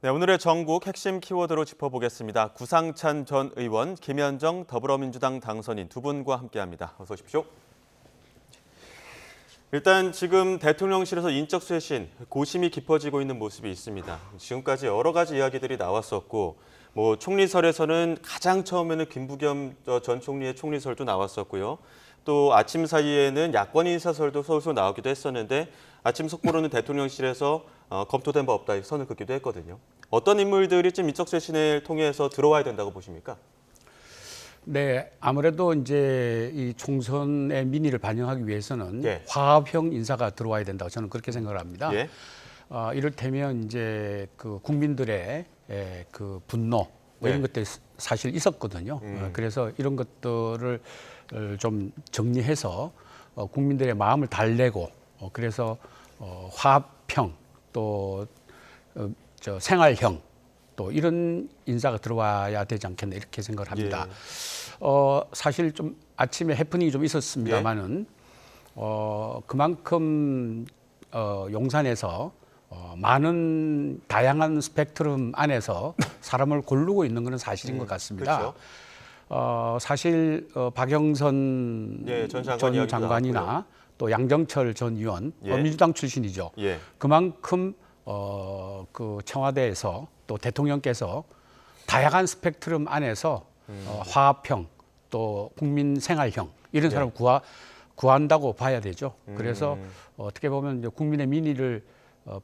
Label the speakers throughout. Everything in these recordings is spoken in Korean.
Speaker 1: 네, 오늘의 전국 핵심 키워드로 짚어보겠습니다. 구상찬 전 의원, 김현정 더불어민주당 당선인 두 분과 함께합니다. 어서 오십시오. 일단 지금 대통령실에서 인적쇄신, 고심이 깊어지고 있는 모습이 있습니다. 지금까지 여러 가지 이야기들이 나왔었고, 총리설에서는 가장 처음에는 김부겸 전 총리의 총리설도 나왔었고요. 또 아침 사이에는 야권 인사설도 서울서 나오기도 했었는데 아침 속보로는 대통령실에서 검토된 바 없다 선을 긋기도 했거든요. 어떤 인물들이 좀 인적쇄신을 통해서 들어와야 된다고 보십니까?
Speaker 2: 네, 아무래도 이제 이 총선의 민의를 반영하기 위해서는
Speaker 1: 예.
Speaker 2: 화합형 인사가 들어와야 된다고 저는 그렇게 생각을 합니다.
Speaker 1: 예.
Speaker 2: 이를테면 이제 그 국민들의 그 분노 뭐 이런
Speaker 1: 네.
Speaker 2: 것들이 사실 있었거든요. 그래서 이런 것들을 좀 정리해서 국민들의 마음을 달래고 그래서 화합형 또 생활형 또 이런 인사가 들어와야 되지 않겠나 이렇게 생각을 합니다. 사실 좀 아침에 해프닝이 좀 있었습니다만은 그만큼 용산에서 많은 다양한 스펙트럼 안에서 사람을 고르고 있는 것은 사실인 것 같습니다.
Speaker 1: 그렇죠.
Speaker 2: 사실 박영선 전 장관이나 또 양정철 전 의원 민주당 출신이죠. 그만큼 그 청와대에서 또 대통령께서 다양한 스펙트럼 안에서 화합형 또 국민 생활형 이런 사람을 구한다고 봐야 되죠. 그래서 어떻게 보면 이제 국민의 민의를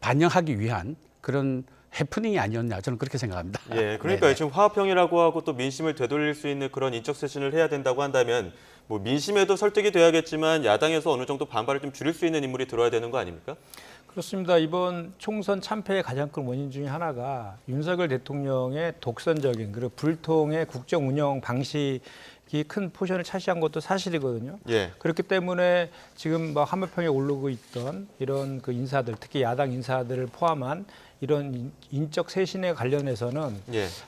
Speaker 2: 반영하기 위한 그런 해프닝이 아니었냐 저는 그렇게 생각합니다.
Speaker 1: 예, 그러니까 지금 화합형이라고 하고 또 민심을 되돌릴 수 있는 그런 인적쇄신을 해야 된다고 한다면 민심에도 설득이 돼야겠지만 야당에서 어느 정도 반발을 좀 줄일 수 있는 인물이 들어야 되는 거 아닙니까?
Speaker 3: 그렇습니다. 이번 총선 참패의 가장 큰 원인 중에 하나가 윤석열 대통령의 독선적인 그리고 불통의 국정 운영 방식이 큰 포션을 차지한 것도 사실이거든요. 그렇기 때문에 지금 한마평에 오르고 있던 이런 그 인사들, 특히 야당 인사들을 포함한 이런 인적 쇄신에 관련해서는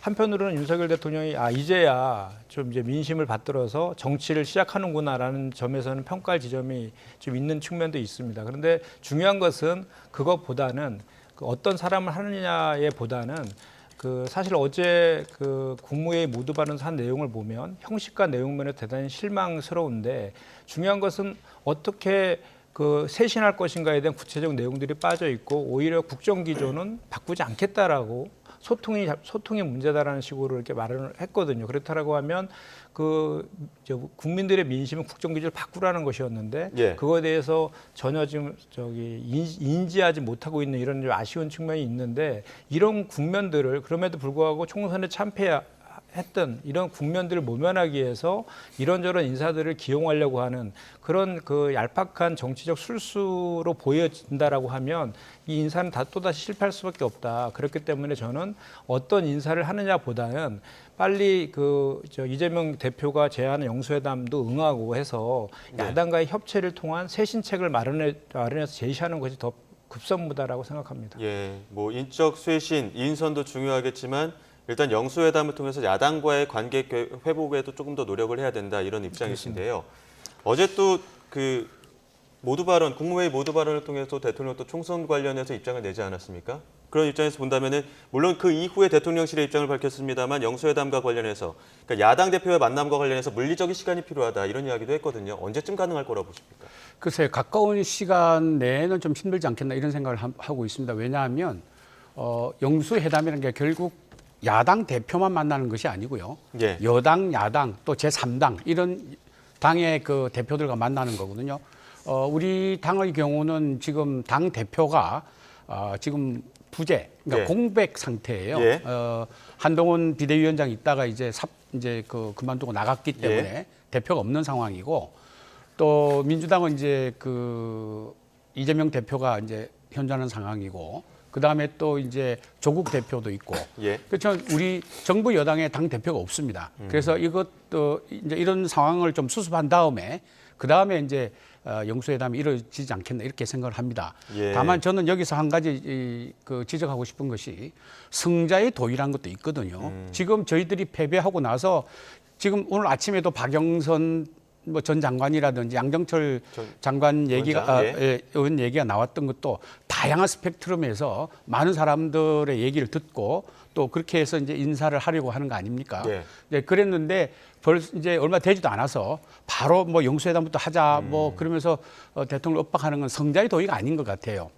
Speaker 3: 한편으로는 윤석열 대통령이 이제야 좀 이제 민심을 받들어서 정치를 시작하는구나라는 점에서는 평가할 지점이 좀 있는 측면도 있습니다. 그런데 중요한 것은 그것보다는 그 어떤 사람을 하느냐에 보다는 그 사실 어제 그 국무회의 모두 발언에서 한 내용을 보면 형식과 내용면에 대단히 실망스러운데 중요한 것은 어떻게 그 쇄신할 것인가에 대한 구체적 내용들이 빠져 있고 오히려 국정 기조는 바꾸지 않겠다라고 소통이 문제다라는 식으로 이렇게 말을 했거든요. 그렇다라고 하면 국민들의 민심은 국정 기조를 바꾸라는 것이었는데 그거에 대해서 전혀 지금 인지하지 못하고 있는 이런 좀 아쉬운 측면이 있는데 이런 국면들을 그럼에도 불구하고 총선에 참패했던 이런 국면들을 모면하기 위해서 이런저런 인사들을 기용하려고 하는 그런 그 얄팍한 정치적 술수로 보여진다라고 하면 이 인사는 또다시 실패할 수밖에 없다. 그렇기 때문에 저는 어떤 인사를 하느냐보다는 빨리 이재명 대표가 제안한 영수회담도 응하고 해서 야당과의 협치를 통한 쇄신책을 마련해서 제시하는 것이 더 급선무다라고 생각합니다.
Speaker 1: 인적 쇄신, 인선도 중요하겠지만 일단 영수회담을 통해서 야당과의 관계 회복에도 조금 더 노력을 해야 된다 이런 입장이신데요. 어제 또 국무회의 모두 발언을 통해서 대통령 또 총선 관련해서 입장을 내지 않았습니까? 그런 입장에서 본다면은 물론 그 이후에 대통령실의 입장을 밝혔습니다만 영수회담과 관련해서 그러니까 야당 대표의 만남과 관련해서 물리적인 시간이 필요하다 이런 이야기도 했거든요. 언제쯤 가능할 거라고 보십니까?
Speaker 2: 글쎄 가까운 시간 내에는 좀 힘들지 않겠나 이런 생각을 하고 있습니다. 왜냐하면 영수회담이라는 게 결국 야당 대표만 만나는 것이 아니고요. 여당, 야당, 또 제3당 이런 당의 그 대표들과 만나는 거거든요. 우리 당의 경우는 지금 당 대표가 지금 부재, 그러니까 공백 상태예요. 한동훈 비대위원장 있다가 이제 그만두고 나갔기 때문에 대표가 없는 상황이고 또 민주당은 이제 이재명 대표가 이제 현존하는 상황이고. 그 다음에 또 이제 조국 대표도 있고, 그렇죠. 우리 정부 여당의 당 대표가 없습니다. 그래서 이것도 이제 이런 상황을 좀 수습한 다음에 그 다음에 이제 영수회담이 이루어지지 않겠나 이렇게 생각을 합니다. 다만 저는 여기서 한 가지 지적하고 싶은 것이 승자의 도의라는 것도 있거든요. 지금 저희들이 패배하고 나서 지금 오늘 아침에도 박영선 뭐 전 장관이라든지 양정철 장관 얘기가 의원 얘기가 나왔던 것도 다양한 스펙트럼에서 많은 사람들의 얘기를 듣고 또 그렇게 해서 이제 인사를 하려고 하는 거 아닙니까? 네, 그랬는데 벌써 이제 얼마 되지도 않아서 바로 뭐 영수회담부터 하자 뭐 그러면서 대통령 압박하는 건 성자의 도의가 아닌 것 같아요.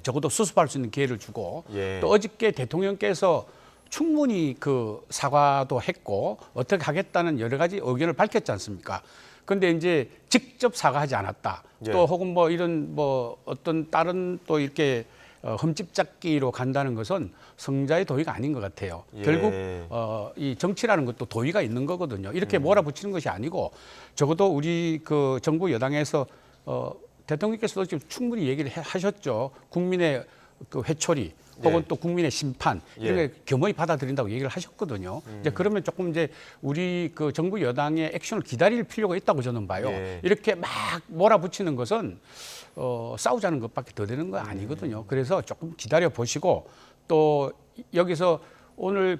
Speaker 2: 적어도 수습할 수 있는 기회를 주고 또 어저께 대통령께서 충분히 그 사과도 했고 어떻게 하겠다는 여러 가지 의견을 밝혔지 않습니까? 근데 이제 직접 사과하지 않았다. 또 혹은 뭐 이런 뭐 어떤 다른 또 이렇게 흠집잡기로 간다는 것은 성자의 도의가 아닌 것 같아요. 결국 이 정치라는 것도 도의가 있는 거거든요. 이렇게 몰아붙이는 것이 아니고 적어도 우리 그 정부 여당에서 대통령께서도 지금 충분히 얘기를 하셨죠. 국민의 그 회초리 혹은 또 국민의 심판 이런 게 겸허히 받아들인다고 얘기를 하셨거든요. 이제 그러면 조금 이제 우리 그 정부 여당의 액션을 기다릴 필요가 있다고 저는 봐요. 이렇게 막 몰아붙이는 것은 싸우자는 것밖에 더 되는 거 아니거든요. 그래서 조금 기다려 보시고 또 여기서 오늘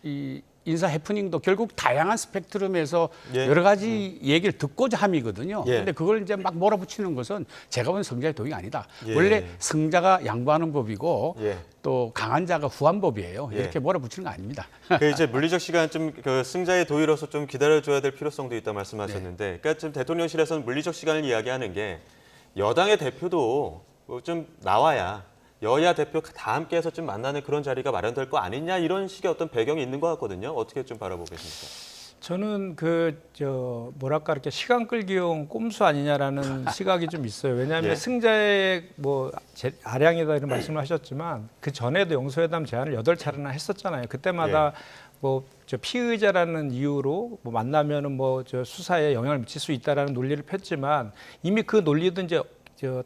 Speaker 2: 이 인사 해프닝도 결국 다양한 스펙트럼에서 여러 가지 얘기를 듣고자 함이거든요. 그런데 그걸 이제 막 몰아붙이는 것은 제가 보는 성자의 도의가 아니다. 원래 승자가 양보하는 법이고 또 강한 자가 후한 법이에요. 이렇게 몰아붙이는 거 아닙니다.
Speaker 1: 그 이제 물리적 시간 좀 그 승자의 도의로서 좀 기다려줘야 될 필요성도 있다 말씀하셨는데, 그러니까 지금 대통령실에서는 물리적 시간을 이야기하는 게 여당의 대표도 좀 나와야. 여야 대표 다 함께해서 좀 만나는 그런 자리가 마련될 거 아니냐 이런 식의 어떤 배경이 있는 것 같거든요. 어떻게 좀 바라보고 계십니까?
Speaker 3: 저는 뭐랄까 이렇게 시간 끌기용 꼼수 아니냐라는 시각이 좀 있어요. 왜냐하면 승자의 뭐 아량이다 이런 말씀을 하셨지만 그 전에도 영수회담 제안을 8차례나 했었잖아요. 그때마다 뭐 피의자라는 이유로 뭐 만나면은 뭐 수사에 영향을 미칠 수 있다라는 논리를 폈지만 이미 그 논리도 이제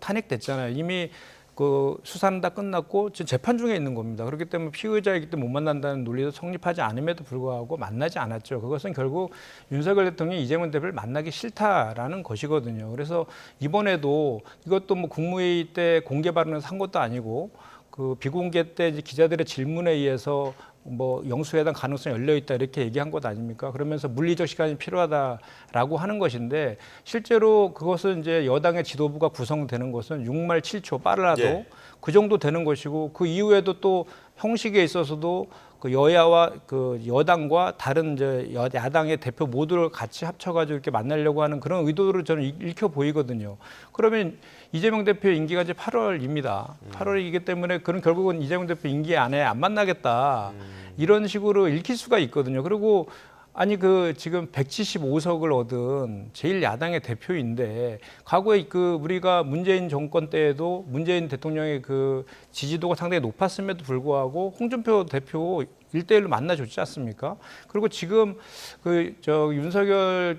Speaker 3: 탄핵됐잖아요. 이미 그 수사는 다 끝났고 지금 재판 중에 있는 겁니다. 그렇기 때문에 피의자이기 때문에 못 만난다는 논리도 성립하지 않음에도 불구하고 만나지 않았죠. 그것은 결국 윤석열 대통령이 이재명 대표를 만나기 싫다라는 것이거든요. 그래서 이번에도 이것도 뭐 국무회의 때 공개 발언을 한 것도 아니고 그 비공개 때 이제 기자들의 질문에 의해서 뭐 영수회담 가능성이 열려 있다 이렇게 얘기한 것 아닙니까? 그러면서 물리적 시간이 필요하다라고 하는 것인데 실제로 그것은 이제 여당의 지도부가 구성되는 것은 6말 7초 빠르라도 그 정도 되는 것이고 그 이후에도 또 형식에 있어서도 그 여야와 그 여당과 다른 이제 야당의 대표 모두를 같이 합쳐가지고 이렇게 만나려고 하는 그런 의도를 저는 읽혀 보이거든요. 그러면 이재명 대표 임기가 이제 8월입니다. 8월이기 때문에 그런 결국은 이재명 대표 임기 안에 안 만나겠다 이런 식으로 읽힐 수가 있거든요. 그리고 아니 그 지금 175석을 얻은 제1야당의 대표인데 과거에 그 우리가 문재인 정권 때에도 문재인 대통령의 그 지지도가 상당히 높았음에도 불구하고 홍준표 대표 1대1로 만나줬지 않습니까? 그리고 지금 윤석열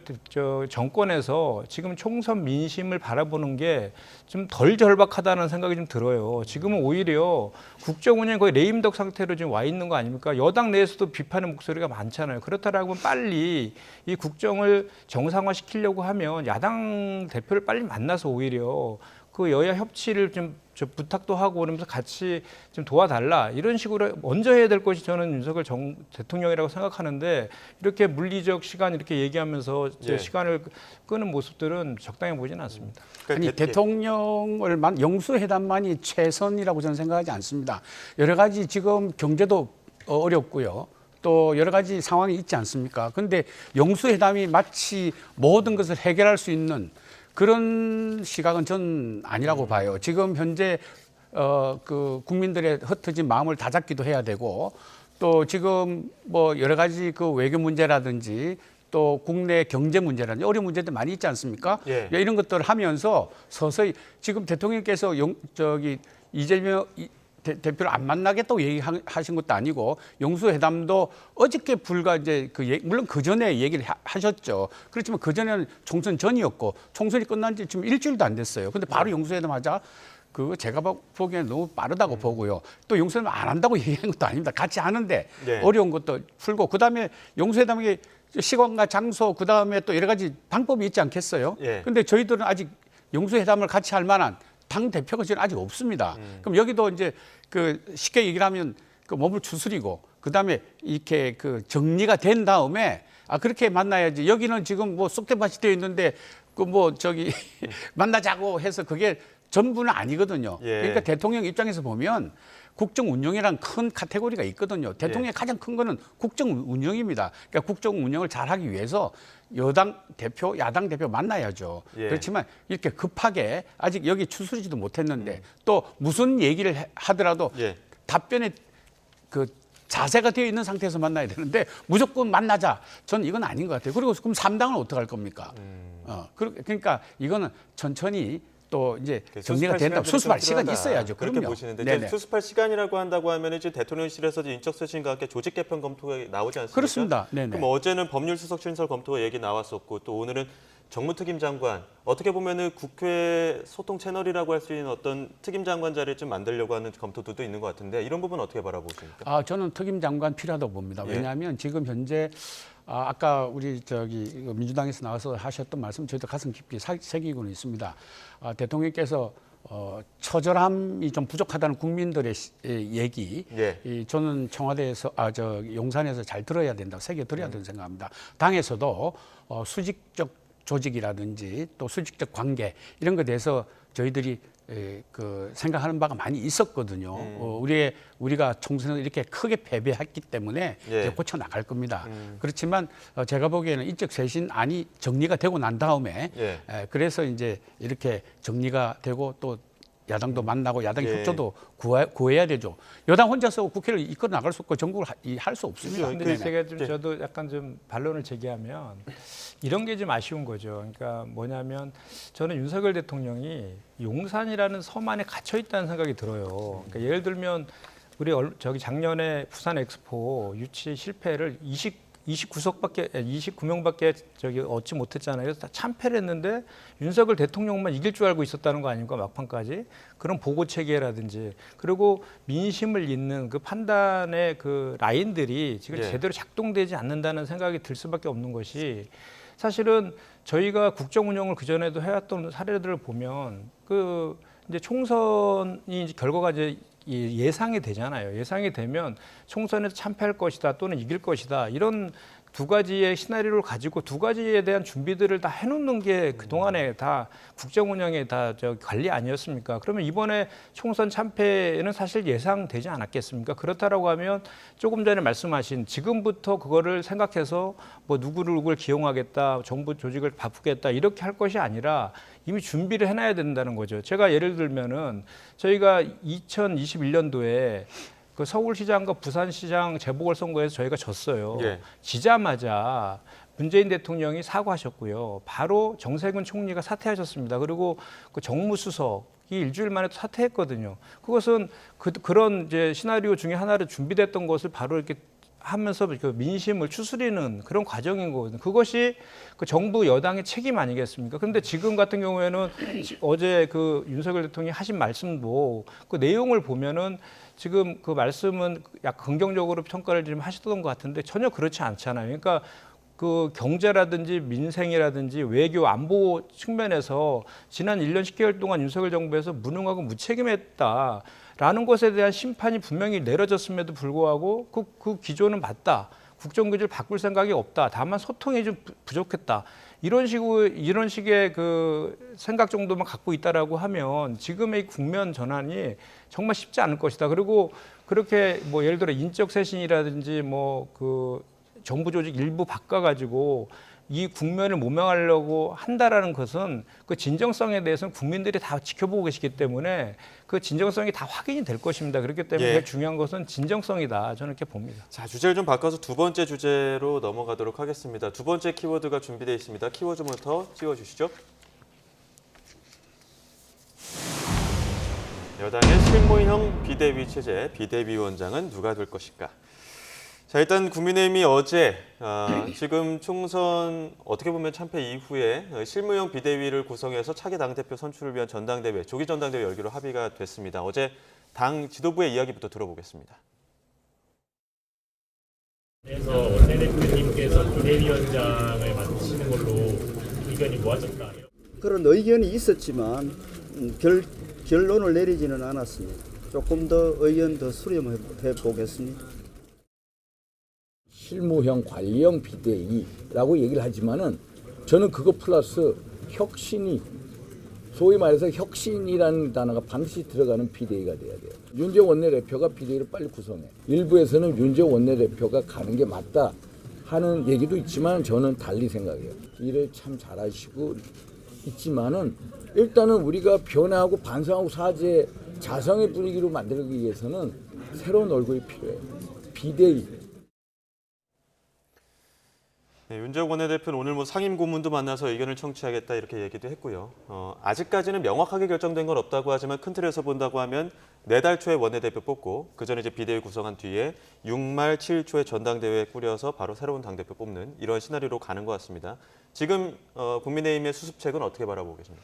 Speaker 3: 정권에서 지금 총선 민심을 바라보는 게 좀 덜 절박하다는 생각이 좀 들어요. 지금은 오히려 국정 운영 거의 레임덕 상태로 지금 와 있는 거 아닙니까? 여당 내에서도 비판의 목소리가 많잖아요. 그렇다라고 빨리 이 국정을 정상화시키려고 하면 야당 대표를 빨리 만나서 오히려 그 여야 협치를 좀 부탁도 하고 그러면서 같이 좀 도와달라 이런 식으로 먼저 해야 될 것이 저는 윤석열 대통령이라고 생각하는데 이렇게 물리적 시간 이렇게 얘기하면서 시간을 끄는 모습들은 적당해 보이지는 않습니다.
Speaker 2: 아니 대통령을 영수회담만이 최선이라고 저는 생각하지 않습니다. 여러 가지 지금 경제도 어렵고요. 또 여러 가지 상황이 있지 않습니까? 그런데 영수회담이 마치 모든 것을 해결할 수 있는 그런 시각은 전 아니라고 봐요. 지금 현재 그 국민들의 흩어진 마음을 다잡기도 해야 되고 또 지금 뭐 여러 가지 그 외교 문제라든지 또 국내 경제 문제라든지 어려운 문제들 많이 있지 않습니까? 이런 것들을 하면서 서서히 지금 대통령께서 이재명 대표를 안 만나겠다고 얘기하신 것도 아니고 영수회담도 어저께 불과 이제 물론 그 전에 얘기를 하셨죠. 그렇지만 그 전에는 총선 전이었고 총선이 끝난 지 지금 일주일도 안 됐어요. 근데 바로 영수회담 하자. 그거 제가 보기에는 너무 빠르다고 보고요. 또 영수회담 안 한다고 얘기한 것도 아닙니다. 같이 하는데 어려운 것도 풀고 그다음에 영수회담의 시간과 장소 그다음에 또 여러 가지 방법이 있지 않겠어요? 근데 저희들은 아직 영수회담을 같이 할 만한 당 대표가 지금 아직 없습니다. 그럼 여기도 이제 그 쉽게 얘기를 하면 그 몸을 추스리고 그다음에 이렇게 그 정리가 된 다음에 그렇게 만나야지. 여기는 지금 뭐 쑥대밭이 되어 있는데 그 뭐 저기 만나자고 해서 그게 전부는 아니거든요.
Speaker 1: 예.
Speaker 2: 그러니까 대통령 입장에서 보면 국정 운영이란 큰 카테고리가 있거든요. 대통령의 가장 큰 거는 국정 운영입니다. 그러니까 국정 운영을 잘하기 위해서 여당 대표, 야당 대표 만나야죠.
Speaker 1: 예.
Speaker 2: 그렇지만 이렇게 급하게 아직 여기 추스리지도 못했는데 또 무슨 얘기를 하더라도
Speaker 1: 예.
Speaker 2: 답변에 그 자세가 되어 있는 상태에서 만나야 되는데 무조건 만나자. 저는 이건 아닌 것 같아요. 그리고 그럼 3당은 어떡할 겁니까? 그러니까 이거는 천천히 또 이제 정리가 된다. 수습할 시간이 있어야죠.
Speaker 1: 그렇게
Speaker 2: 그럼요.
Speaker 1: 보시는데
Speaker 2: 네네.
Speaker 1: 이제 수습할 시간이라고 한다고 하면 이제 대통령실에서 인적쇄신과 함께 조직 개편 검토가 나오지 않습니까?
Speaker 2: 그렇습니다. 네네.
Speaker 1: 그럼 어제는 법률수석 신설 검토가 얘기 나왔었고 또 오늘은 정무특임 장관 어떻게 보면은 국회 소통 채널이라고 할 수 있는 어떤 특임 장관 자리를 좀 만들려고 하는 검토들도 있는 것 같은데 이런 부분 어떻게 바라보십니까?
Speaker 2: 저는 특임 장관 필요하다고 봅니다. 왜냐하면 지금 현재 아까 우리 저기 민주당에서 나와서 하셨던 말씀 저희도 가슴 깊게 새기고는 있습니다. 대통령께서 처절함이 좀 부족하다는 국민들의 얘기, 저는 청와대에서 저 용산에서 잘 들어야 된다고 새겨 들어야 된다고 생각합니다. 당에서도 수직적 조직이라든지 또 수직적 관계 이런 것에 대해서 저희들이 그 생각하는 바가 많이 있었거든요. 우리가 총선을 이렇게 크게 패배했기 때문에 이제 고쳐 나갈 겁니다. 그렇지만 제가 보기에는 인적 쇄신안이 정리가 되고 난 다음에 그래서 이제 이렇게 정리가 되고 또 야당도 만나고 야당의 협조도 구해야 되죠. 여당 혼자서 국회를 이끌어 나갈 수 없고 전국을 할 수 없습니다.
Speaker 3: 근데 제가 좀 저도 약간 좀 반론을 제기하면 이런 게 좀 아쉬운 거죠. 그러니까 뭐냐면 저는 윤석열 대통령이 용산이라는 섬 안에 갇혀 있다는 생각이 들어요. 그러니까 예를 들면 우리 저기 작년에 부산 엑스포 유치 실패를 29명밖에 저기 얻지 못했잖아요. 그래서 다 참패를 했는데 윤석열 대통령만 이길 줄 알고 있었다는 거 아닙니까? 막판까지. 그런 보고 체계라든지 그리고 민심을 잇는 그 판단의 그 라인들이 지금 제대로 작동되지 않는다는 생각이 들 수밖에 없는 것이 사실은 저희가 국정 운영을 그 전에도 해왔던 사례들을 보면 그 이제 총선이 이제 결과가 이제 예상이 되잖아요. 예상이 되면 총선에서 참패할 것이다 또는 이길 것이다 이런 두 가지의 시나리오를 가지고 두 가지에 대한 준비들을 다 해놓는 게 그동안에 다 국정 운영의 다 관리 아니었습니까? 그러면 이번에 총선 참패는 사실 예상되지 않았겠습니까? 그렇다라고 하면 조금 전에 말씀하신 지금부터 그거를 생각해서 뭐 누구를 기용하겠다, 정부 조직을 바꾸겠다 이렇게 할 것이 아니라 이미 준비를 해놔야 된다는 거죠. 제가 예를 들면은 저희가 2021년도에 그 서울시장과 부산시장 재보궐선거에서 저희가 졌어요. 지자마자 문재인 대통령이 사과하셨고요. 바로 정세균 총리가 사퇴하셨습니다. 그리고 그 정무수석이 일주일 만에 또 사퇴했거든요. 그것은 그런 이제 시나리오 중에 하나를 준비됐던 것을 바로 이렇게 하면서 그 민심을 추스리는 그런 과정인 거거든요. 그것이 그 정부 여당의 책임 아니겠습니까? 그런데 지금 같은 경우에는 어제 그 윤석열 대통령이 하신 말씀도 그 내용을 보면은 지금 그 말씀은 약 긍정적으로 평가를 좀 하셨던 것 같은데 전혀 그렇지 않잖아요. 그러니까 그 경제라든지 민생이라든지 외교 안보 측면에서 지난 1년 10개월 동안 윤석열 정부에서 무능하고 무책임했다라는 것에 대한 심판이 분명히 내려졌음에도 불구하고 그 기조는 맞다. 국정기조를 바꿀 생각이 없다. 다만 소통이 좀 부족했다. 이런 식의 그 생각 정도만 갖고 있다라고 하면 지금의 국면 전환이 정말 쉽지 않을 것이다. 그리고 그렇게 뭐 예를 들어 인적 쇄신이라든지 뭐 그 정부 조직 일부 바꿔가지고 이 국면을 모면하려고 한다라는 것은 그 진정성에 대해서는 국민들이 다 지켜보고 계시기 때문에 그 진정성이 다 확인이 될 것입니다. 그렇기 때문에 제일 중요한 것은 진정성이다. 저는 이렇게 봅니다.
Speaker 1: 자, 주제를 좀 바꿔서 두 번째 주제로 넘어가도록 하겠습니다. 두 번째 키워드가 준비되어 있습니다. 키워드부터 띄워주시죠. 여당의 실무형 비대위 체제, 비대위원장은 누가 될 것인가? 자, 일단 국민의힘이 어제 지금 총선 어떻게 보면 참패 이후에 실무형 비대위를 구성해서 차기 당대표 선출을 위한 전당대회, 조기 전당대회 열기로 합의가 됐습니다. 어제 당 지도부의 이야기부터 들어보겠습니다.
Speaker 4: 그래서 원내대표님께서 비대위원장을 맡으시는 걸로 의견이 모아졌다.
Speaker 5: 그런 의견이 있었지만 결론을 내리지는 않았습니다. 조금 더 의견 더 수렴해 보겠습니다.
Speaker 6: 실무형 관리형 비대위라고 얘기를 하지만은 저는 그거 플러스 혁신이 소위 말해서 혁신이라는 단어가 반드시 들어가는 비대위가 돼야 돼요. 윤재욱 원내대표가 비대위를 빨리 구성해. 일부에서는 윤재욱 원내대표가 가는 게 맞다 하는 얘기도 있지만 저는 달리 생각해요. 일을 참 잘하시고 있지만은 일단은 우리가 변화하고 반성하고 사죄 자성의 분위기로 만들기 위해서는 새로운 얼굴이 필요해요. 비대위.
Speaker 1: 네, 윤재욱 원내대표는 오늘 뭐 상임 고문도 만나서 의견을 청취하겠다 이렇게 얘기도 했고요. 아직까지는 명확하게 결정된 건 없다고 하지만 큰 틀에서 본다고 하면 4달 초에 원내대표 뽑고 그 전에 이제 비대위 구성한 뒤에 6말 7일 초에 전당대회 꾸려서 바로 새로운 당대표 뽑는 이런 시나리오로 가는 것 같습니다. 지금 국민의힘의 수습책은 어떻게 바라보고 계십니까?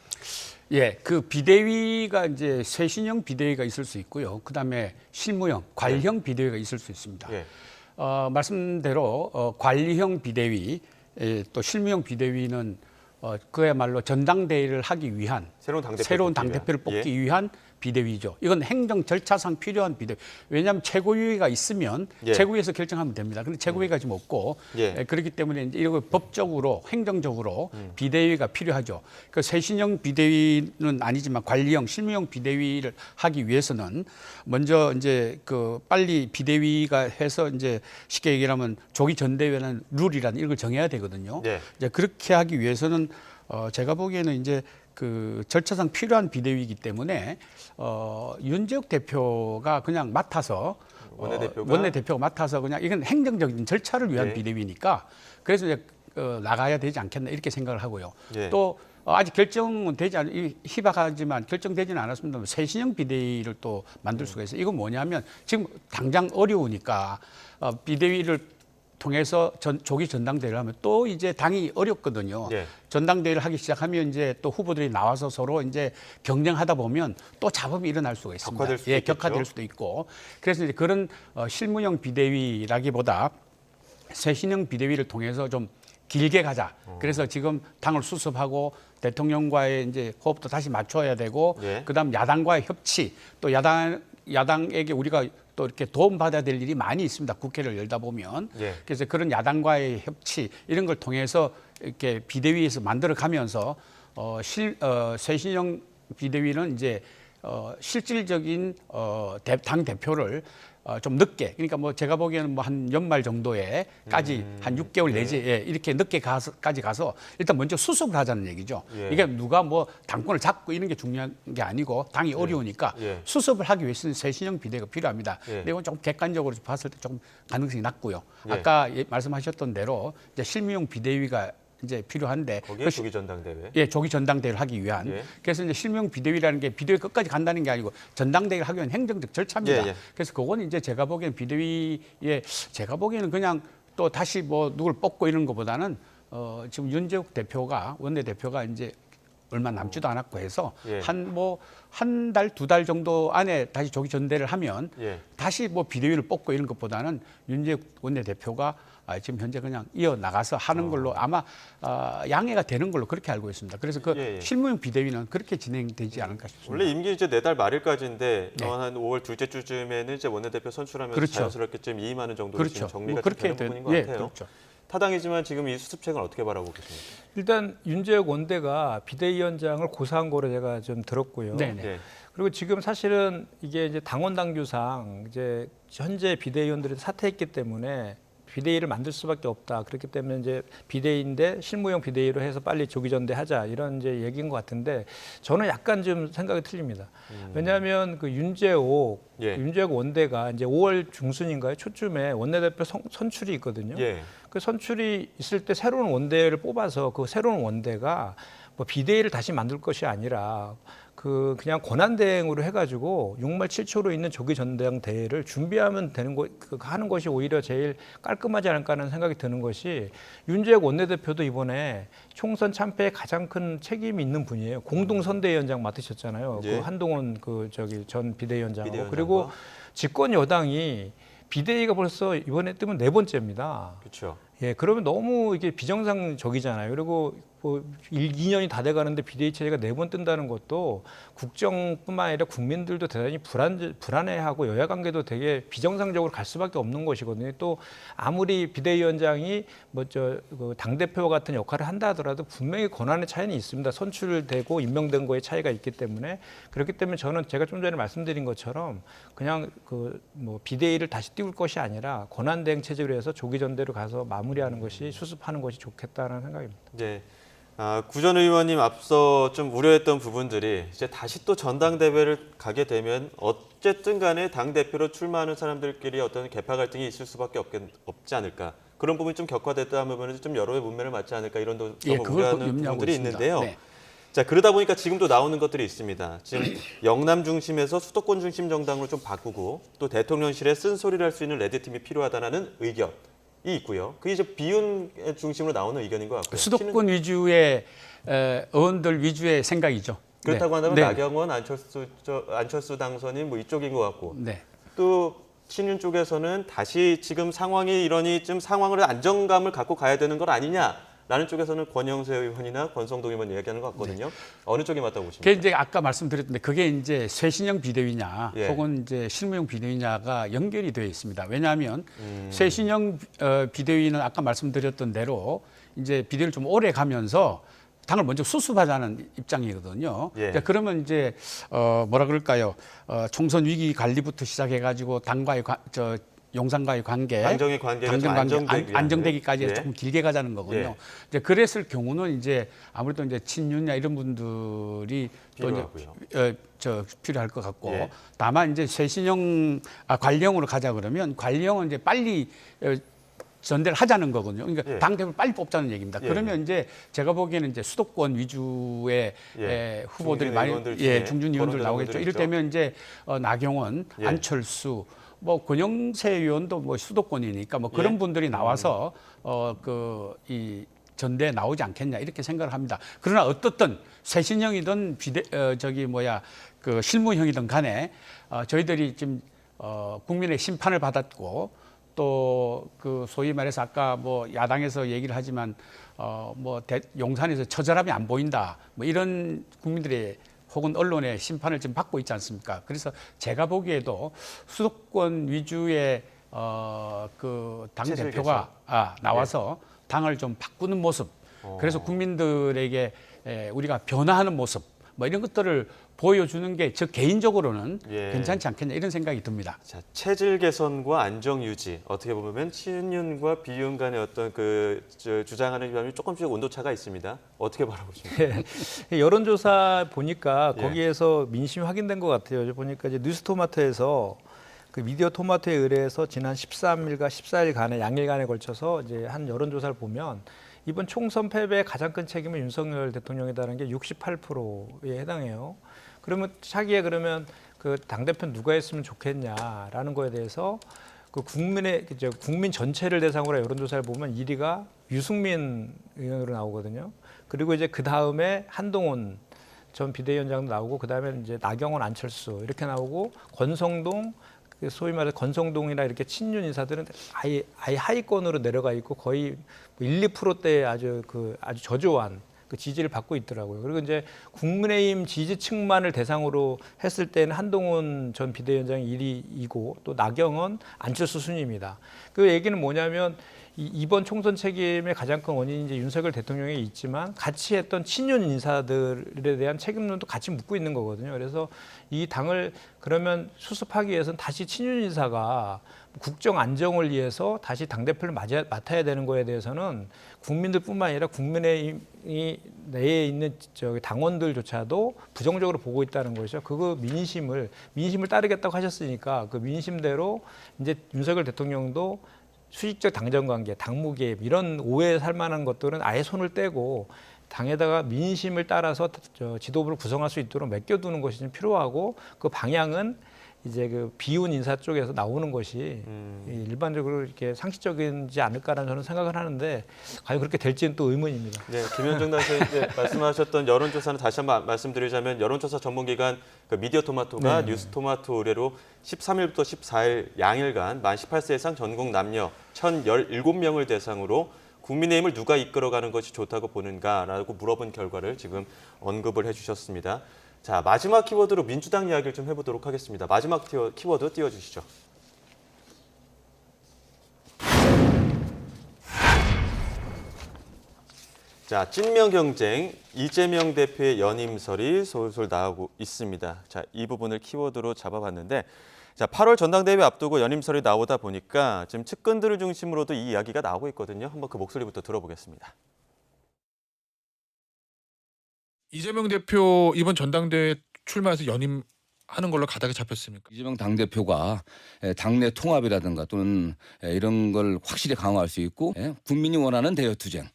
Speaker 2: 예, 그 비대위가 이제 쇄신형 비대위가 있을 수 있고요. 그다음에 실무형, 관리형 비대위가 있을 수 있습니다.
Speaker 1: 예.
Speaker 2: 말씀대로 관리형 비대위, 또 실무형 비대위는 그야말로 전당대회를 하기 위한 새로운 당대표를 뽑기 위한 비대위죠. 이건 행정 절차상 필요한 비대위. 왜냐하면 최고위가 있으면 최고위에서 결정하면 됩니다. 그런데 최고위가 지금 없고 그렇기 때문에 이제 이거 법적으로 행정적으로 비대위가 필요하죠. 그 쇄신형 비대위는 아니지만 관리형, 실무형 비대위를 하기 위해서는 먼저 이제 그 빨리 비대위가 해서 이제 쉽게 얘기하면 조기 전대회는 룰이라는 이걸 정해야 되거든요. 이제 그렇게 하기 위해서는 제가 보기에는 이제 그 절차상 필요한 비대위이기 때문에 윤재욱 대표가 그냥 맡아서 원내대표가 맡아서 그냥 이건 행정적인 절차를 위한 비대위니까 그래서 이제 나가야 되지 않겠나 이렇게 생각을 하고요. 또 아직 결정은 되지 희박하지만 결정되지는 않았습니다만 쇄신형 비대위를 또 만들 수가 있어요. 이건 뭐냐면 지금 당장 어려우니까 비대위를 통해서 조기 전당대회를 하면 또 이제 당이 어렵거든요. 전당대회를 하기 시작하면 이제 또 후보들이 나와서 서로 이제 경쟁하다 보면 또 잡음이 일어날 수가 있습니다. 격화될 수도 있고. 그래서 이제 그런 실무형 비대위라기보다 쇄신형 비대위를 통해서 좀 길게 가자. 그래서 지금 당을 수습하고 대통령과의 이제 호흡도 다시 맞춰야 되고, 그다음 야당과의 협치, 또 야당에게 우리가 또 이렇게 도움받아야 될 일이 많이 있습니다. 국회를 열다 보면. 그래서 그런 야당과의 협치 이런 걸 통해서 이렇게 비대위에서 만들어가면서 쇄신형 비대위는 이제 실질적인 당 대표를 좀 늦게, 그러니까 뭐 제가 보기에는 뭐 한 연말 정도에까지 한 6개월 내지 이렇게 늦게까지 가서 일단 먼저 수습을 하자는 얘기죠. 이게 누가 뭐 당권을 잡고 이런 게 중요한 게 아니고 당이 어려우니까 수습을 하기 위해서는 쇄신형 비대위가 필요합니다. 근데 이건 조금 객관적으로 봤을 때 조금 가능성이 낮고요. 아까 말씀하셨던 대로 이제 실무형 비대위가 이제 필요한데
Speaker 1: 거기에 조기 전당대회.
Speaker 2: 조기 전당대회를 하기 위한. 그래서 이제 실무형 비대위라는 게 비대위 끝까지 간다는 게 아니고 전당대회를 하기 위한 행정적 절차입니다. 그래서 그건 이제 제가 보기에는 비대위에 제가 보기에는 그냥 또 다시 뭐 누굴 뽑고 이런 것보다는 지금 윤재욱 대표가 원내대표가 이제 얼마 남지도 않았고 해서 한 달, 2달 정도 안에 다시 조기 전대를 하면 다시 뭐 비대위를 뽑고 이런 것보다는 윤재욱 원내대표가 지금 현재 그냥 이어나가서 하는 걸로 아마 양해가 되는 걸로 그렇게 알고 있습니다. 그래서 그 실무형 비대위는 그렇게 진행되지 않을까 싶습니다.
Speaker 1: 원래 임기 이제 4달 말일까지인데 한 5월 둘째 주쯤에는 이제 원내대표 선출하면서 자연스럽게 좀 이임하는 정도로 지금 정리가 되는 부분인 것 같아요. 타당이지만 지금 이 수습책은 어떻게 바라보고 계십니까?
Speaker 3: 일단 윤재욱 원대가 비대위원장을 고사한 거로 제가 좀 들었고요. 그리고 지금 사실은 이게 이제 당원 당규상 이제 현재 비대위원들이 사퇴했기 때문에 비대위를 만들 수밖에 없다. 그렇기 때문에 이제 비대위인데 실무형 비대위로 해서 빨리 조기 전대하자 이런 이제 얘기인 것 같은데 저는 약간 좀 생각이 틀립니다. 왜냐하면 그 윤재욱 원대가 이제 5월 중순인가요? 초쯤에 원내대표 선출이 있거든요. 그 선출이 있을 때 새로운 원대를 뽑아서 그 새로운 원대가 뭐 비대위를 다시 만들 것이 아니라 그냥 권한대행으로 해가지고 6말 7초로 있는 조기 전당대회를 준비하면 되는 하는 것이 오히려 제일 깔끔하지 않을까 하는 생각이 드는 것이 윤재욱 원내대표도 이번에 총선 참패에 가장 큰 책임이 있는 분이에요. 공동선대위원장 맡으셨잖아요. 그 한동훈 전 비대위원장하고 그리고 집권 여당이 비대위가 벌써 이번에 뜨면 4번째입니다.
Speaker 1: 그렇죠.
Speaker 3: 그러면 너무 이게 비정상적이잖아요. 그리고 뭐 2년이 다 돼가는데 비대위 체제가 4번 뜬다는 것도 국정뿐만 아니라 국민들도 대단히 불안해하고 여야 관계도 되게 비정상적으로 갈 수밖에 없는 것이거든요. 또 아무리 비대위원장이 당 대표와 같은 역할을 한다 하더라도 분명히 권한의 차이는 있습니다. 선출되고 임명된 거에 차이가 있기 때문에 그렇기 때문에 저는 제가 좀 전에 말씀드린 것처럼 그냥 뭐 비대위를 다시 띄울 것이 아니라 권한 대행 체제로 해서 조기 전대로 가서 마무리하는 것이 수습하는 것이 좋겠다는 생각입니다.
Speaker 1: 네. 구 전 의원님 앞서 좀 우려했던 부분들이 이제 다시 또 전당대회를 가게 되면 어쨌든 간에 당대표로 출마하는 사람들끼리 어떤 계파 갈등이 있을 수밖에 없지 않을까. 그런 부분이 좀 격화됐다 하면 좀 여러의 문맥을 맞지 않을까 이런 우려하는 부분들이 있는데요. 네. 자, 그러다 보니까 지금도 나오는 것들이 있습니다. 지금 영남 중심에서 수도권 중심 정당으로 좀 바꾸고 또 대통령실에 쓴소리를 할 수 있는 레드팀이 필요하다는 의견. 이 있고요. 그게 이제 비윤 중심으로 나오는 의견인 것 같고요.
Speaker 2: 수도권 위주의 의원들 위주의 생각이죠.
Speaker 1: 그렇다고
Speaker 2: 네.
Speaker 1: 한다면
Speaker 2: 네.
Speaker 1: 나경원, 안철수 당선이 뭐 이쪽인 것 같고
Speaker 2: 네.
Speaker 1: 또 친윤 쪽에서는 다시 지금 상황이 이러니 좀 상황을 안정감을 갖고 가야 되는 것 아니냐라는 쪽에서는 권영세 의원이나 권성동 의원 이야기하는 것 같거든요. 네. 어느 쪽이 맞다고 보십니까?
Speaker 2: 그게 이제 아까 말씀드렸는데 그게 이제 쇄신형 비대위냐
Speaker 1: 예.
Speaker 2: 혹은 이제 실무형 비대위냐가 연결이 되어 있습니다. 왜냐하면 쇄신형 비대위는 아까 말씀드렸던 대로 이제 비대위를 좀 오래 가면서 당을 먼저 수습하자는 입장이거든요.
Speaker 1: 예.
Speaker 2: 그러면 이제 뭐라 그럴까요? 총선 위기 관리부터 시작해가지고 당과의 용산과의 관계,
Speaker 1: 당정의 관계가 좀
Speaker 2: 안정되기까지
Speaker 1: 예.
Speaker 2: 조금 길게 가자는 거군요.
Speaker 1: 예.
Speaker 2: 이제 그랬을 경우는 이제 아무래도 이제 친윤이나 이런 분들이 또 필요할 것 같고
Speaker 1: 예.
Speaker 2: 다만 이제 쇄신형 관리형으로 가자 그러면 관리형은 이제 빨리 전대를 하자는 거거든요. 그러니까
Speaker 1: 예.
Speaker 2: 당대표를 빨리 뽑자는 얘기입니다.
Speaker 1: 예.
Speaker 2: 그러면 이제 제가 보기에는 이제 수도권 위주의 후보들이 많이 중진 의원들 나오겠죠. 이를테면 이제 나경원,
Speaker 1: 예.
Speaker 2: 안철수, 뭐 권영세 의원도 뭐 수도권이니까 뭐 그런 분들이 나와서 이 전대에 나오지 않겠냐 이렇게 생각을 합니다. 그러나 어떻든 쇄신형이든 실무형이든 간에 저희들이 지금 국민의 심판을 받았고 또 소위 말해서 아까 뭐 야당에서 얘기를 하지만 용산에서 처절함이 안 보인다 뭐 이런 국민들의 혹은 언론의 심판을 지금 받고 있지 않습니까? 그래서 제가 보기에도 수도권 위주의 당 대표가 나와서 나를 좀 바꾸는 모습, 그래서 국민들에게 우리가 변화하는 모습, 뭐 이런 것들을 보여주는 게 저 개인적으로는 괜찮지 않겠냐 이런 생각이 듭니다.
Speaker 1: 자, 체질 개선과 안정 유지 어떻게 보면 친윤과 비윤 간의 어떤 주장하는 점이 조금씩 온도차가 있습니다. 어떻게 바라보십니까?
Speaker 3: 네. 여론조사 보니까 거기에서 민심이 확인된 것 같아요. 보니까 이제 뉴스토마토에서 그 미디어 토마토에 의뢰해서 지난 13일과 14일간의 양일간에 걸쳐서 이제 한 여론조사를 보면 이번 총선 패배의 가장 큰 책임은 윤석열 대통령이라는 게 68%에 해당해요. 그러면 차기에 그러면 그 당대표는 누가 했으면 좋겠냐라는 거에 대해서 그 국민 전체를 대상으로 여론조사를 보면 1위가 유승민 의원으로 나오거든요. 그리고 이제 그 다음에 한동훈 전 비대위원장도 나오고 그 다음에 이제 나경원, 안철수 이렇게 나오고 권성동 소위 말해 권성동이나 이렇게 친윤 인사들은 아예 하위권으로 내려가 있고 거의 1, 2%대 아주 저조한 그 지지를 받고 있더라고요. 그리고 이제 국민의힘 지지층만을 대상으로 했을 때는 한동훈 전 비대위원장이 1위이고 또 나경원, 안철수 순입니다. 그 얘기는 뭐냐면 이번 총선 책임의 가장 큰 원인이 이제 윤석열 대통령이 있지만 같이 했던 친윤 인사들에 대한 책임론도 같이 묻고 있는 거거든요. 그래서 이 당을 그러면 수습하기 위해서는 다시 친윤 인사가 국정 안정을 위해서 다시 당대표를 맡아야 되는 거에 대해서는 국민들뿐만 아니라 국민의힘이 내에 있는 당원들조차도 부정적으로 보고 있다는 것이죠. 그거 민심을 따르겠다고 하셨으니까 그 민심대로 이제 윤석열 대통령도 수직적 당정 관계, 당무 개입 이런 오해에 살 만한 것들은 아예 손을 떼고 당에다가 민심을 따라서 지도부를 구성할 수 있도록 맡겨두는 것이 좀 필요하고 그 방향은 이제 그 비윤 인사 쪽에서 나오는 것이 일반적으로 이렇게 상식적이지 않을까라는 저는 생각을 하는데 과연 그렇게 될지는 또 의문입니다.
Speaker 1: 네, 김현정 단장님 말씀하셨던 여론조사는 다시 한번 말씀드리자면 여론조사 전문기관 미디어 토마토가 뉴스토마토 의뢰로 13일부터 14일 양일간 만 18세 이상 전국 남녀 1,017명을 대상으로 국민의힘을 누가 이끌어가는 것이 좋다고 보는가라고 물어본 결과를 지금 언급을 해주셨습니다. 자, 마지막 키워드로 민주당 이야기를 좀 해보도록 하겠습니다. 마지막 키워드 띄워주시죠. 자, 찐명 경쟁, 이재명 대표의 연임설이 솔솔 나오고 있습니다. 자, 이 부분을 키워드로 잡아봤는데, 자, 8월 전당대회 앞두고 연임설이 나오다 보니까 지금 측근들을 중심으로도 이 이야기가 나오고 있거든요. 한번 그 목소리부터 들어보겠습니다.
Speaker 7: 이재명 대표 이번 전당대회 출마해서 연임하는 걸로 가닥이 잡혔습니까?
Speaker 8: 이재명 당대표가 당내 통합이라든가 또는 이런 걸 확실히 강화할 수 있고 국민이 원하는 대여투쟁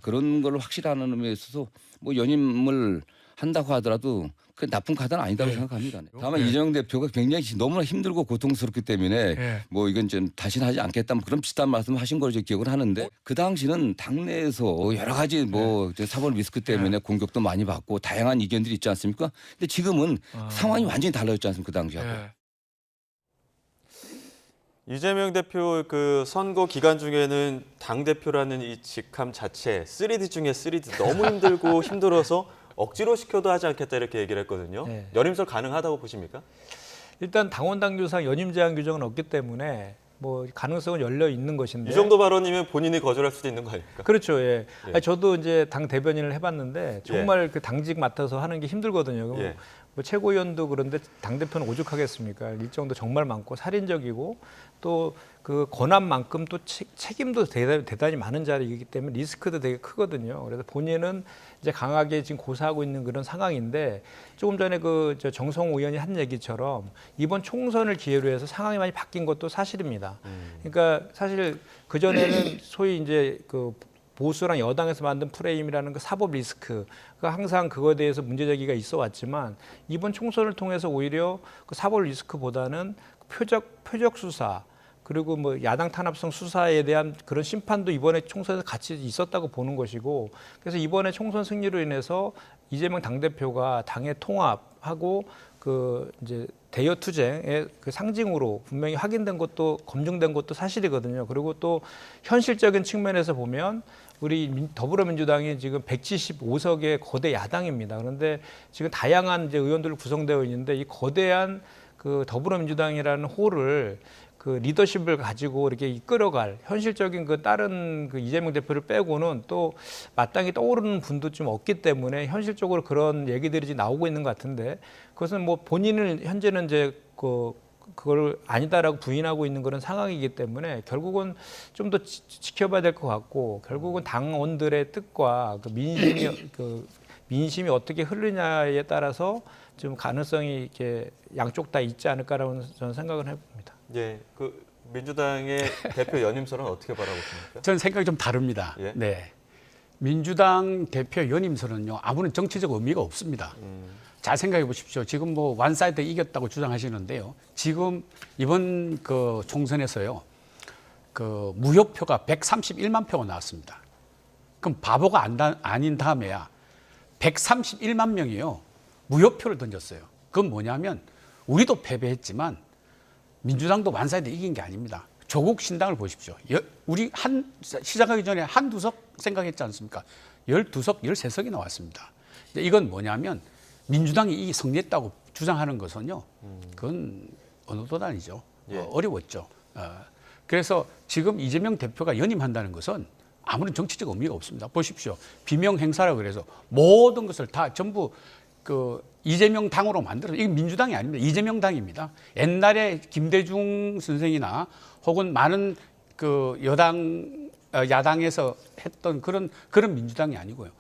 Speaker 8: 그런 걸 확실하는 의미에 있어서 뭐 연임을 한다고 하더라도 그 나쁜 카드는 아니다고 생각합니다. 다만 이재명 대표가 굉장히 너무나 힘들고 고통스럽기 때문에 뭐 이건 좀 다시는 하지 않겠다 뭐 그런 비슷한 말씀을 하신 걸로 기억을 하는데 그 당시는 당내에서 여러 가지 뭐 사법 리스크 때문에 공격도 많이 받고 다양한 의견들이 있지 않습니까? 근데 지금은 상황이 완전히 달라졌지 않습니까? 그 당시하고.
Speaker 1: 이재명 대표 그 선거 기간 중에는 당대표라는 이 직함 자체 3D 중에 3D 너무 힘들고 힘들어서 억지로 시켜도 하지 않겠다 이렇게 얘기를 했거든요.
Speaker 3: 네.
Speaker 1: 연임설 가능하다고 보십니까?
Speaker 3: 일단 당원 당규상 연임 제한 규정은 없기 때문에 뭐 가능성은 열려 있는 것인데
Speaker 1: 이 정도 발언이면 본인이 거절할 수도 있는 거 아닙니까?
Speaker 3: 그렇죠. 예.
Speaker 1: 예.
Speaker 3: 아니, 저도 이제 당 대변인을 해봤는데 정말 그 당직 맡아서 하는 게 힘들거든요.
Speaker 1: 예.
Speaker 3: 뭐 최고위원도 그런데 당 대표는 오죽하겠습니까? 일정도 정말 많고 살인적이고 또 그 권한만큼 또 책임도 대단히 많은 자리이기 때문에 리스크도 되게 크거든요. 그래서 본인은 이제 강하게 지금 고사하고 있는 그런 상황인데 조금 전에 그 정성호 의원이 한 얘기처럼 이번 총선을 기회로 해서 상황이 많이 바뀐 것도 사실입니다. 그러니까 사실 그 전에는 소위 이제 그 보수랑 여당에서 만든 프레임이라는 그 사법 리스크가 항상 그거에 대해서 문제제기가 있어 왔지만 이번 총선을 통해서 오히려 그 사법 리스크보다는 표적 수사 그리고 뭐 야당 탄압성 수사에 대한 그런 심판도 이번에 총선에서 같이 있었다고 보는 것이고 그래서 이번에 총선 승리로 인해서 이재명 당대표가 당의 통합하고 그 이제 대여 투쟁의 그 상징으로 분명히 확인된 것도 검증된 것도 사실이거든요. 그리고 또 현실적인 측면에서 보면 우리 더불어민주당이 지금 175석의 거대 야당입니다. 그런데 지금 다양한 이제 의원들로 구성되어 있는데 이 거대한 그 더불어민주당이라는 홀을 그 리더십을 가지고 이렇게 이끌어갈 현실적인 그 다른 그 이재명 대표를 빼고는 또 마땅히 떠오르는 분도 좀 없기 때문에 현실적으로 그런 얘기들이 지금 나오고 있는 것 같은데 그것은 뭐 본인을 현재는 이제 그걸 아니다라고 부인하고 있는 그런 상황이기 때문에 결국은 좀 더 지켜봐야 될 것 같고 결국은 당원들의 뜻과 그 민심이 어떻게 흐르냐에 따라서 좀 가능성이 이렇게 양쪽 다 있지 않을까라는 저는 생각을 해봅니다.
Speaker 1: 예, 그 민주당의 대표 연임설은 어떻게 바라보십니까?
Speaker 2: 저는 생각이 좀 다릅니다.
Speaker 1: 예?
Speaker 2: 네, 민주당 대표 연임설은요 아무런 정치적 의미가 없습니다. 잘 생각해 보십시오. 지금 뭐 완사이드 이겼다고 주장하시는데요. 지금 이번 그 총선에서요, 그 무효표가 131만 표가 나왔습니다. 그럼 바보가 아닌 다음에야 131만 명이요 무효표를 던졌어요. 그건 뭐냐면 우리도 패배했지만 민주당도 완사이드 이긴 게 아닙니다. 조국 신당을 보십시오. 우리 시작하기 전에 한두 석 생각했지 않습니까? 12석, 13석이 나왔습니다. 이건 뭐냐면 민주당이 승리했다고 주장하는 것은요, 그건 어느 도단이죠. 어려웠죠. 그래서 지금 이재명 대표가 연임한다는 것은 아무런 정치적 의미가 없습니다. 보십시오. 비명 행사라 그래서 모든 것을 다 전부 그 이재명 당으로 만들어서 이게 민주당이 아닙니다. 이재명 당입니다. 옛날에 김대중 선생이나 혹은 많은 그 야당에서 했던 그런 민주당이 아니고요.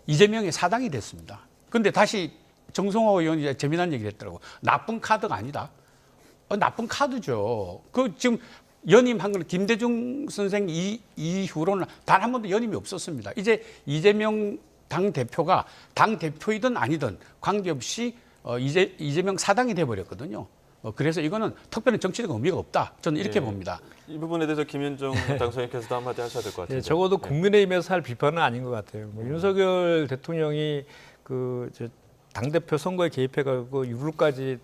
Speaker 2: 이재명의 사당이 됐습니다. 그런데 다시 정성호 의원이 재미난 얘기를 했더라고. 나쁜 카드가 아니다. 나쁜 카드죠. 그 지금 연임한 건 김대중 선생 이후로는 단 한 번도 연임이 없었습니다. 이제 이재명 당 대표가 당 대표이든 아니든 관계없이 이재명 사당이 돼버렸거든요. 그래서 이거는 특별한 정치적 의미가 없다. 저는 이렇게 봅니다.
Speaker 1: 이 부분에 대해서 김윤정 당선인께서도 한마디 하셔야 될 것 같은데.
Speaker 3: 적어도 국민의힘에서 할 비판은 아닌 것 같아요. 뭐 윤석열 대통령이 그 당대표 선거에 개입해가지고 유루까지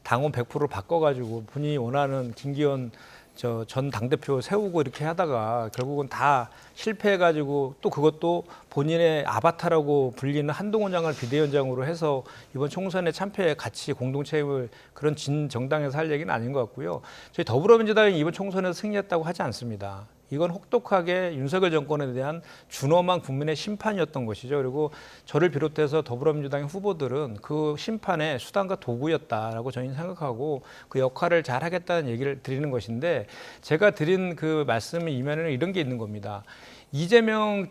Speaker 3: 당원 100%를 바꿔가지고 본인이 원하는 김기현 저 전 당대표 세우고 이렇게 하다가 결국은 다 실패해가지고 또 그것도 본인의 아바타라고 불리는 한동훈 장관을 비대위원장으로 해서 이번 총선에 참패에 같이 공동체임을 그런 진 정당에서 할 얘기는 아닌 것 같고요. 저희 더불어민주당이 이번 총선에서 승리했다고 하지 않습니다. 이건 혹독하게 윤석열 정권에 대한 준엄한 국민의 심판이었던 것이죠. 그리고 저를 비롯해서 더불어민주당의 후보들은 그 심판의 수단과 도구였다라고 저희는 생각하고 그 역할을 잘 하겠다는 얘기를 드리는 것인데 제가 드린 그 말씀의 이면에는 이런 게 있는 겁니다. 이재명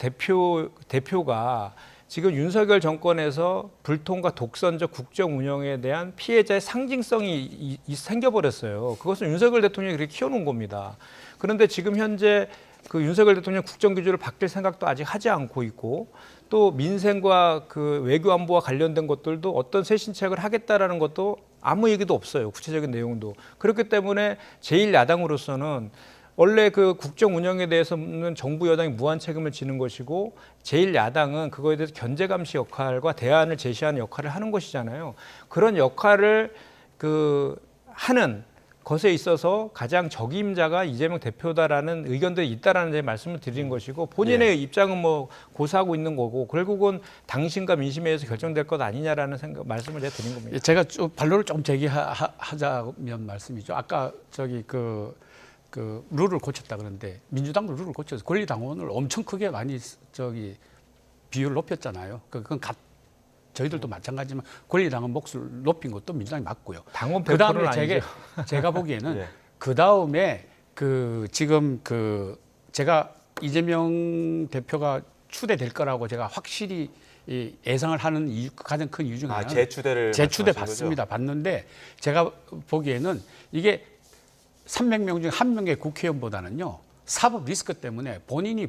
Speaker 3: 대표가 지금 윤석열 정권에서 불통과 독선적 국정 운영에 대한 피해자의 상징성이 생겨버렸어요. 그것은 윤석열 대통령이 그렇게 키워놓은 겁니다. 그런데 지금 현재 그 윤석열 대통령 국정기조를 바뀔 생각도 아직 하지 않고 있고 또 민생과 그 외교안보와 관련된 것들도 어떤 쇄신책을 하겠다라는 것도 아무 얘기도 없어요. 구체적인 내용도. 그렇기 때문에 제1야당으로서는 원래 그 국정 운영에 대해서는 정부 여당이 무한 책임을 지는 것이고 제1야당은 그거에 대해서 견제 감시 역할과 대안을 제시하는 역할을 하는 것이잖아요. 그런 역할을 하는 것에 있어서 가장 적임자가 이재명 대표다라는 의견들이 있다라는 제 말씀을 드린 것이고 본인의 입장은 뭐 고수하고 있는 거고 결국은 당신과 민심에 의해서 결정될 것 아니냐라는 말씀을 제가 드린 겁니다.
Speaker 2: 제가 좀 반론을 좀 제기하자면 말씀이죠. 아까 저기 그 룰을 고쳤다 그러는데 민주당도 룰을 고쳐서 권리당원을 엄청 크게 많이 저기 비율을 높였잖아요. 그건 저희들도 마찬가지지만 권리당원 몫을 높인 것도 민주당이 맞고요.
Speaker 3: 당원
Speaker 2: 그 다음에
Speaker 3: 100%는 아니죠.
Speaker 2: 제가 보기에는 그 다음에 지금 제가 이재명 대표가 추대될 거라고 제가 확실히 예상을 하는 가장 큰 이유 중에 하나는 재추대 받습니다. 봤는데 제가 보기에는 이게 300명 중에 1명의 국회의원보다는요 사법 리스크 때문에 본인이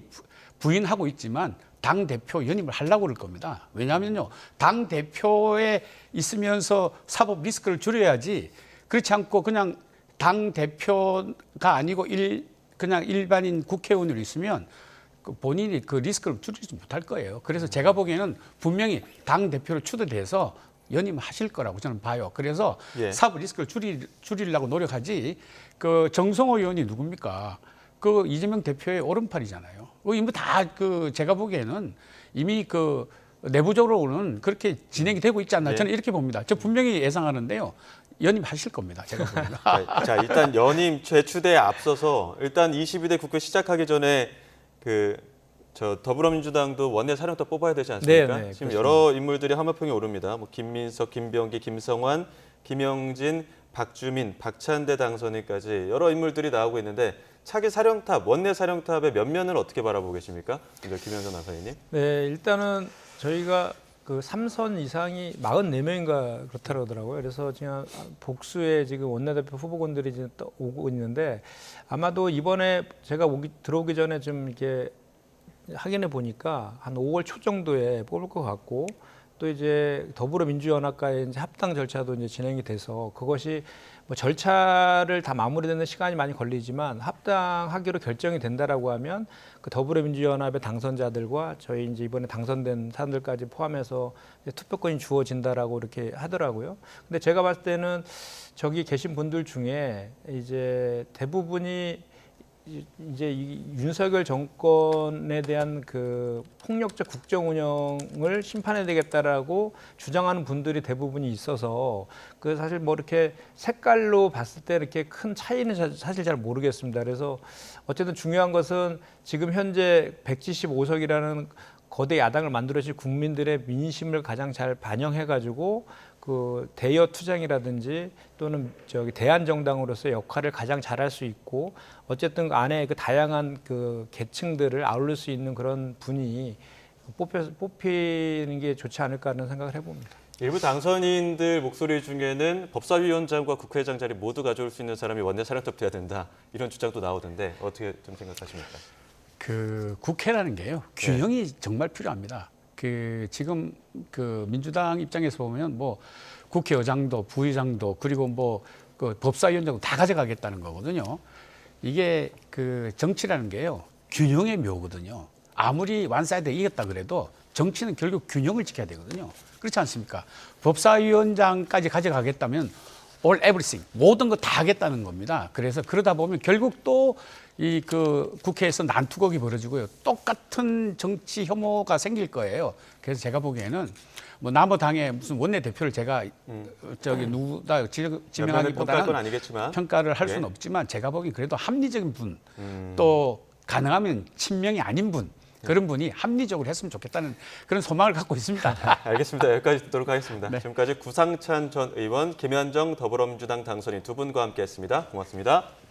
Speaker 2: 부인하고 있지만 당 대표 연임을 하려고 그럴 겁니다. 왜냐하면요 당 대표에 있으면서 사법 리스크를 줄여야지 그렇지 않고 그냥 당 대표가 아니고 그냥 일반인 국회의원으로 있으면 본인이 그 리스크를 줄이지 못할 거예요. 그래서 제가 보기에는 분명히 당 대표를 추대돼서 연임하실 거라고 저는 봐요. 그래서 사법 리스크를 줄이려고 노력하지. 그 정성호 의원이 누굽니까? 그 이재명 대표의 오른팔이잖아요. 이미 다 제가 보기에는 이미 내부적으로는 그렇게 진행이 되고 있지 않나 저는 이렇게 봅니다. 저 분명히 예상하는데요. 연임하실 겁니다. 제가 봅니다.
Speaker 1: 자, 일단 연임 재추대에 앞서서 일단 22대 국회 시작하기 전에 더불어민주당도 원내 사령탑 뽑아야 되지 않습니까?
Speaker 3: 네,
Speaker 1: 지금
Speaker 3: 그렇습니다.
Speaker 1: 여러 인물들이 화면평에 오릅니다. 뭐 김민석, 김병기, 김성환, 김영진, 박주민, 박찬대 당선인까지 여러 인물들이 나오고 있는데 차기 사령탑, 원내 사령탑의 면면을 어떻게 바라보고 계십니까? 먼저 김현선 나사님.
Speaker 3: 네, 일단은 저희가 3선 이상이 44명인가 그렇다고 하더라고요. 그래서 지금 복수의 지금 원내대표 후보군들이 지금 오고 있는데 아마도 이번에 제가 들어오기 전에 좀 이렇게 확인해 보니까 한 5월 초 정도에 뽑을 것 같고 또 이제 더불어민주연합과의 이제 합당 절차도 이제 진행이 돼서 그것이 뭐 절차를 다 마무리되는 시간이 많이 걸리지만 합당하기로 결정이 된다라고 하면 그 더불어민주연합의 당선자들과 저희 이제 이번에 당선된 사람들까지 포함해서 이제 투표권이 주어진다라고 이렇게 하더라고요. 근데 제가 봤을 때는 저기 계신 분들 중에 이제 대부분이 이제 윤석열 정권에 대한 그 폭력적 국정 운영을 심판해야 되겠다라고 주장하는 분들이 대부분이 있어서 사실 뭐 이렇게 색깔로 봤을 때 이렇게 큰 차이는 사실 잘 모르겠습니다. 그래서 어쨌든 중요한 것은 지금 현재 175석이라는 거대 야당을 만들어질 국민들의 민심을 가장 잘 반영해가지고 대여 투쟁이라든지 또는 대한정당으로서의 역할을 가장 잘할 수 있고 어쨌든 안에 다양한 계층들을 아울릴 수 있는 그런 분이 뽑히는 게 좋지 않을까 하는 생각을 해봅니다.
Speaker 1: 일부 당선인들 목소리 중에는 법사위원장과 국회의장 자리 모두 가져올 수 있는 사람이 원내 사령탑 돼야 된다 이런 주장도 나오던데 어떻게 좀 생각하십니까?
Speaker 2: 국회라는 게요 균형이 정말 필요합니다. 지금 민주당 입장에서 보면 뭐 국회의장도 부의장도 그리고 법사위원장도 다 가져가겠다는 거거든요. 이게 정치라는 게요 균형의 묘거든요. 아무리 완사이드 이겼다 그래도 정치는 결국 균형을 지켜야 되거든요. 그렇지 않습니까? 법사위원장까지 가져가겠다면 all everything 모든 거 다 하겠다는 겁니다. 그래서 그러다 보면 결국 또 이 그 국회에서 난투극이 벌어지고요. 똑같은 정치 혐오가 생길 거예요. 그래서 제가 보기에는 뭐 남의 당의 무슨 원내 대표를 제가 저기 누구다 지명하기보다는
Speaker 1: 아니겠지만
Speaker 2: 평가를 할 수는 없지만 제가 보기엔 그래도 합리적인 분, 또 가능하면 친명이 아닌 분. 그런 분이 합리적으로 했으면 좋겠다는 그런 소망을 갖고 있습니다.
Speaker 1: 알겠습니다. 여기까지 듣도록 하겠습니다.
Speaker 2: 네.
Speaker 1: 지금까지 구상찬 전 의원, 김현정 더불어민주당 당선인 두 분과 함께했습니다. 고맙습니다.